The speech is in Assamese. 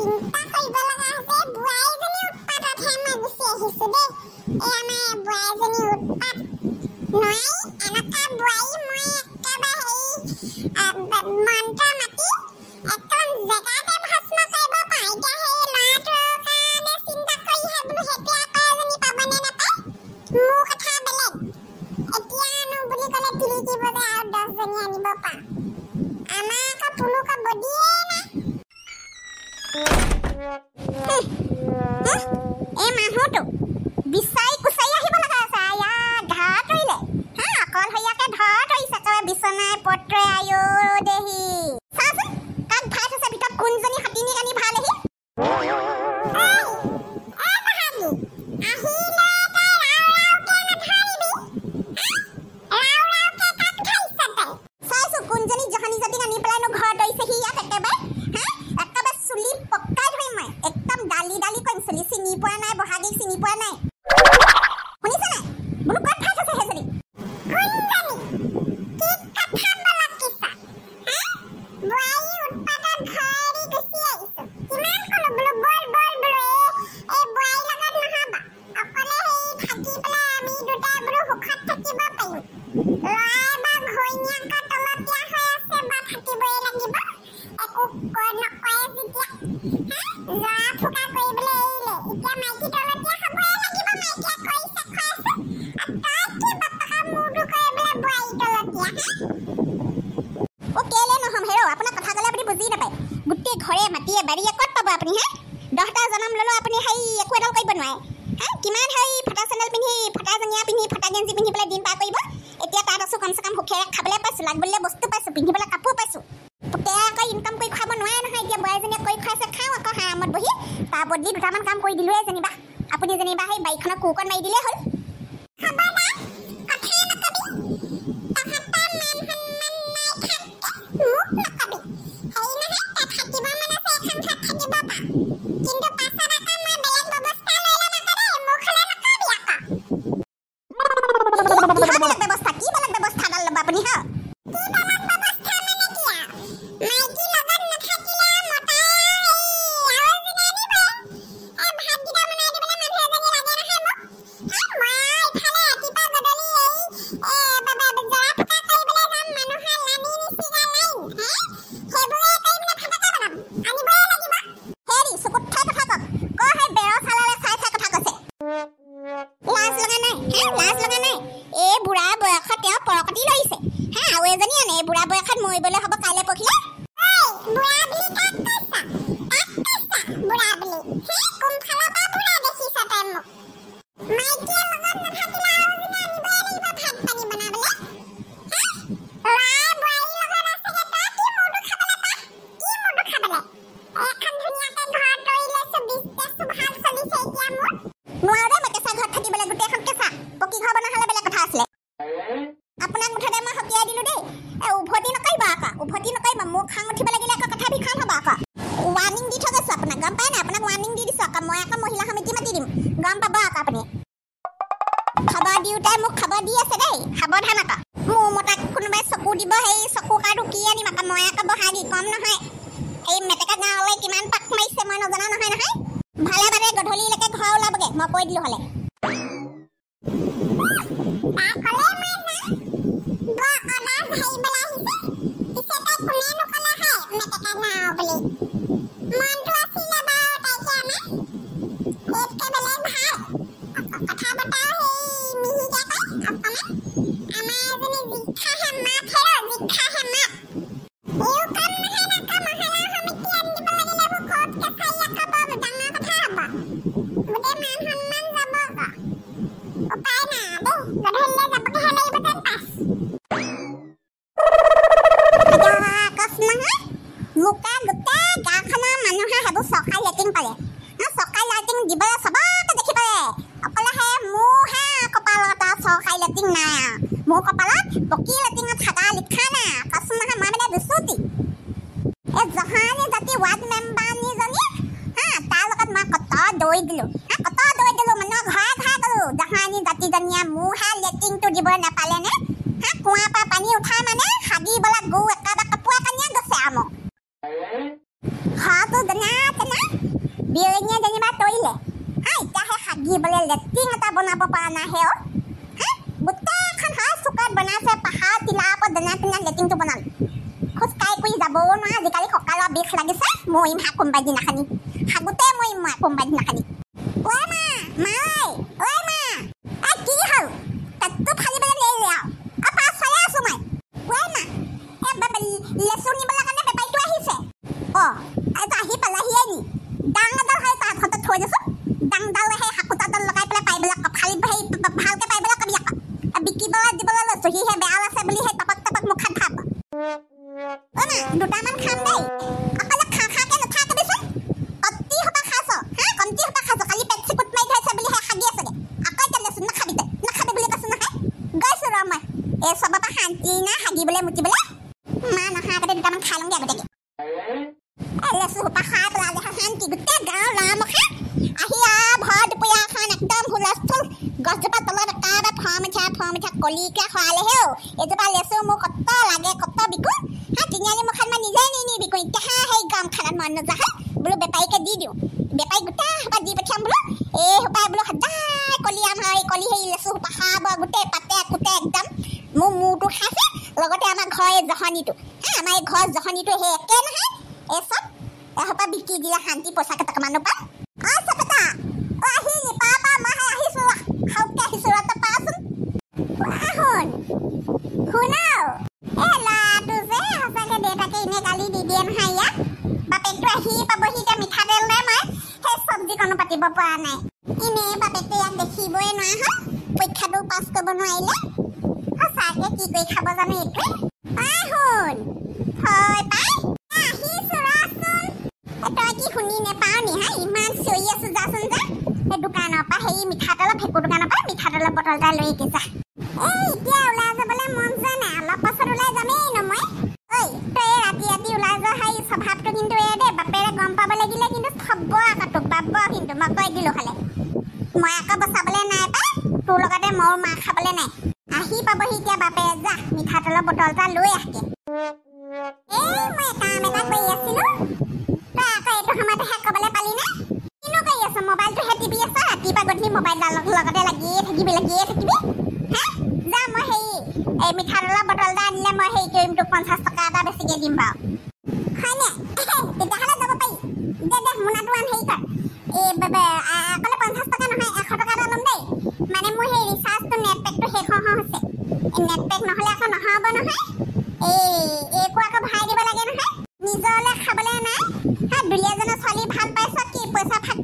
চিন্তা কৰিব লগা হৈছে বুঢ়াইজনী উৎপাততহে মই গুচি আহিছো দেই এই আমাৰ বুঢ়াইজনী উৎপাত নোৱাৰি এনেকা বুঢ়াই মই একেবাৰে মন্ত্ৰ মাতি একদম জেগাতে ভস্ম কৰিব পাওঁ এতিয়া সেই ল'ৰাটোৰ কাৰণে চিন্তা কৰিহে বোলো হেতিয়া কয়জনী পাবনে নাপায় মোৰ কথা বেলেগ এতিয়ানো বুলি ক'লে তিলিকি বজাই আৰু 10জনী আনিব পাওঁ আমাৰ আকৌ পুলুক বডিয়ে নাই এই মানুহটো বিচাৰি কুচাৰি আহিব লগা আছে আয়া ঘা তৰিলে অকলশৰীয়াকে ধৰ তৰিছে তই বিচনাই পত্ৰই আয়ো দেহি চাচোন কাক ভাই থৈছে ভিতৰত কোনজনী হাতিনী কানি ভালেহি কোনজনী জহানী জাতি আনি পেলাইনো ঘৰ তৰিছেহি ইয়াত একেবাৰে একেবাৰে চুলি পকাই ধৰিম মই একদম ডালি ডালি কৰিম চুলি চিনি পোৱা নাই বহাগীক চিনি পোৱা নাই শুনিছে নাই বোলো ক'ত ঠাই থৈছে সেইজনী ঘৰে মাটিয়ে বাৰীয়ে ক'ত পাব আপুনি হে 10টা জনম ল'লো আপুনি হেই একো এডাল কৰিব নোৱাৰে কিমান হেই ফটা চেণ্ডেল পিন্ধি ফটা জঙিয়া পিন্ধি ফটা গেঞ্জি পিন্ধি পেলাই দিন পাৰ কৰিব এতিয়া তাত আছো কমচে কম সুখেৰে খাবলৈ পাইছোঁ লাগবলৈ বস্তু পাইছোঁ পিন্ধিবলৈ কাপোৰ পাইছোঁ পুতেৰে আকৌ ইনকাম কৰি খুৱাব নোৱাৰে নহয় এতিয়া বোৱাৰীজনীয়ে কৰি খুৱাইছে খাওঁ আকৌ আৰামত বহি তাৰ বদলি দুটামান কাম কৰি দিলোৱে যেনিবা আপুনি যেনিবা সেই বাৰীখনৰ কোৰকণ মাৰি দিলেই হ'ল বুঢ়া বয়সত মৰিবলৈ হ'ব কাইলৈ পখিলে খবৰ দিওঁতাই মোক খবৰ দি আছে দেই সাৱধান আকৌ মোৰ মতাক কোনোবাই চকু দিব সেই চকু কাৰ্ডটো কি আনিম আকৌ মই আকৌ বহাগী কম নহয় এই মেটেকা গাঁৱলৈ কিমান পাক মাৰিছে মই নজনা নহয় নহয় ভালে ভালে গধূলিলৈকে ঘৰ ওলাবগে মই কৈ দিলোঁ হ'লে মোৰ কপালত পকি লেটিঙত থাকা লিখা না কচম নহয় মই মানে দুচুতি এই জহানী জাতি ৱাৰ্ড মেম্বাৰনীজনী তাৰ লগত মই কত দৌৰি দিলোঁ মানুহৰ ঘৰে ঘৰে গ'লোঁ জহানী জাতিজনীয়ে মোৰ লেটিংটো দিব নাপালে নে কুঁৱাৰ পৰা পানী উঠাই মানে হাগিবলৈ গৰু একেবাৰে কাপোৰ কানিয়ে গৈছে আৰু মোক ঘৰটো যেনে তেনে বোলে লেট্ৰিন এটা বনাব পৰা নাই হে গোটেইখন হাই চুকাত বনাইছে পাহাৰ টিলা ওপৰত দেনা পিনা লেট্ৰিনটো বনাল খোজকাঢ়ি কৰি যাবও নোৱাৰে আজিকালি কঁকালৰ বিষ লাগিছে মৰিম হা কোনোবাই দিনাখনি হাগোতে মৰিম মই কোনোবাই দিনাখনি ঐ মা ঐ মা কি হ'ল পেটটো ফালিবলৈ লৈ যাওঁ পাছ ফালে আছো মই ঐ মা লেচু নিবলৈ কাৰণে বেপাৰীটো আহিছে এইটো আহি পালাহিয়ে নি ডাঙৰডাল হয় তাৰ ঘৰতে থৈ দিছোঁ ডাঙৰডাল সেই হাকুটাডাল লগাই পেলাই পাৰিবলৈ ফালি ভালকৈ পাৰিবলৈ কবি আকৌ বিকিবলৈ দিবলৈ লৈছোঁ সিহে বেয়া আছে বুলি সেই টপক টপক মুখত ভাব মা দুটামান খাম দেই অকলে খাকে নাথাকিবিচোন অতি সোপা খাইছ কমটি সোপা খাইছ কালি পেট চিকুট মাৰি থৈছে বুলি সেই হাগি আছেগে আকৌ এতিয়া লেচু নাখাবি বুলি কৈছোঁ নহয় গৈছোঁ ৰ মই এই চবৰ পৰা শান্তি নাই হাগিবলৈ মুতিবলৈ মা নহাগতে দুটামান খাই লওঁগৈ আগতীয়াকৈ লেচু সোপা খাই পেলালে শান্তি গোটেই গাঁৱৰ ল'ৰামখা আহি ভৰ দুপৰীয়াখন একদম হুলস্থুল গছজোপা তলত একেবাৰে ফৰ মিঠা কলিকে খোৱালে হেও এজোপা লেচু মোক কত লাগে কত বিকো তিনিআলি মুখত মই নিজে নি বিকো এতিয়া সেই গৰম খানাত মন নোযোৱা বোলো বেপাৰীকে দি দিওঁ বেপাৰী গোটেই সোপা দি পঠিয়াম বোলো এই সোপাই বোলো সদায় কলি আমাৰ কলি সেই লেচু সোপা খাব গোটেই পাতে কুটে একদম মোৰ মূৰটো খাইছে লগতে আমাৰ ঘৰৰ এই জহনিটো আমাৰ এই ঘৰৰ জহনিটো সেই একে নহয় এই চব এসোপা বিকি দিলে শান্তি পইচা কেইটামান পাম চেপেটা আহিলি পাপা মই আহিছোঁ খাওঁতে আহিছোঁ তই পাচোন শুনাও এই ল'ৰাটো যে সঁচাকৈ দেউতাকে এনেই গালি দি দিয়ে নহয় ইয়াক বাপেকটো আহি পাবহি এতিয়া মিঠাতেল নাই মই সেই চব্জিকণো পাতিব পৰা নাই এনেই বাপেকটো ইয়াক দেখিবই নোৱাৰা হ'ল পৰীক্ষাটো পাছ কৰিব নোৱাৰিলে সঁচাকৈ কি কৰি খাব জানো এইটোৱে শুন হয় পাই আহিছোঁ ৰচোন তই কি শুনি নেপাওঁ নি ইমান চিঞৰি আছোঁ যাচোন যা সেই দোকানৰ পৰা সেই মিঠাতেলৰ ভেঁকুৰ দোকানৰ পৰা মিঠাতেলৰ বটল এটা লৈ যা এতিয়া ওলাই যাবলৈ মন যোৱা নাই অলপ পাছত ওলাই যামেই ন মই তই ৰাতি ওলাই যোৱা সেই স্বভাৱটো কিন্তু এই দে বাপেৰে গম পাব লাগিলে কিন্তু থব আকৌ তোক পাব কিন্তু মই কৈ দিলোঁ খালে মই আকৌ বচাবলৈ নাই পাই তোৰ লগতে মোৰ মাৰ খাবলৈ নাই আহি পাবহি এতিয়া বাপেৰে যা মিঠাতেলৰ বটল এটা লৈ আহগে মই কাম এটা কৰি আছিলোঁ তই আকৌ এইটো সময়তেহে ক'বলৈ পালি নে কিনো কৰি আছ মোবাইলটোহে টিপি আছ ৰাতিপুৱা গধূলি মোবাইলডাল লগতে লাগিয়ে থাকিবি যা মই সেই এই মিঠাতেলৰ বটল এটা আনিলে মই হেৰি কৰিম তোক 50 টকা এটা বেছিকৈ দিম বাৰু হয়নে তেতিয়াহ'লে যাব পাৰি দে মোনাটো আন হেৰি কৰ এই অকলে 50 টকা নহয় 100 টকা এটা ল'ম দেই মানে মোৰ সেই ৰিচাৰ্জটো নেটপেকটো শেষ হৈছে নেটপেক নহ'লে আকৌ নহ'ব নহয় এইকো আকৌ ভৰাই দিব লাগে নহয় নিজলৈ খাবলৈ নাই দুলীয়াজনৰ ছোৱালী ভাল পাইছ কি পইচা ফাক